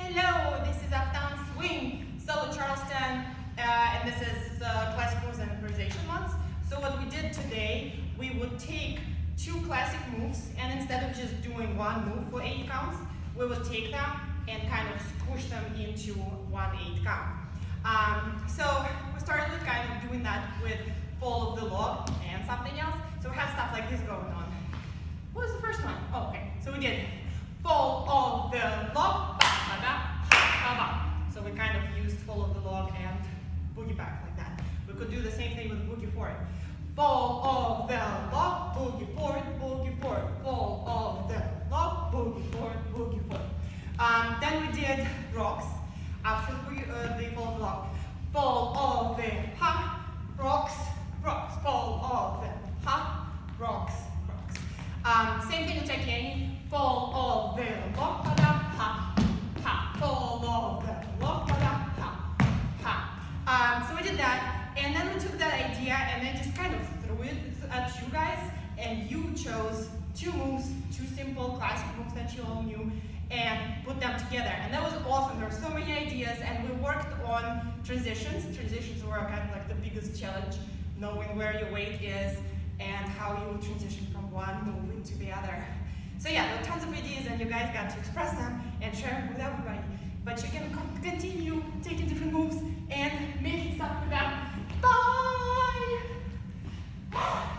Hello, this is Uptown Swing, solo Charleston, and this is classic moves and improvisation months. So what we did today, we would take two classic moves, and instead of just doing one move for 8 counts, we would take them and kind of squish them into 1/8 count. So we started with kind of doing that with follow the log and something else. So we have stuff like this going on. What was the first one? Oh, okay. So we did fall of the log, ba, ba, ba, ba. So we kind of used fall of the log and boogie back like that. We could do the same thing with boogie forward. Fall of the log, boogie forward, boogie forward. Fall of the log, boogie forward, boogie forward. Then we did rocks after the fall of the log. Fall of the ha, rocks, rocks. Fall of the ha, rocks, rocks. Same thing with Takiani. Fall of the log, pa, ha, ha. Fall of the log, pa, ha, ha. So we did that, and then we took that idea and then just kind of threw it at you guys, and you chose 2 moves, 2 simple classic moves that you all knew, and put them together. And that was awesome. There were so many ideas, and we worked on transitions. Transitions were kind of like the biggest challenge, knowing where your weight is and how you will transition from one move into the other. So yeah, there were tons of ideas, and you guys got to express them and share them with everybody. But you can continue taking different moves and making stuff with them. Bye!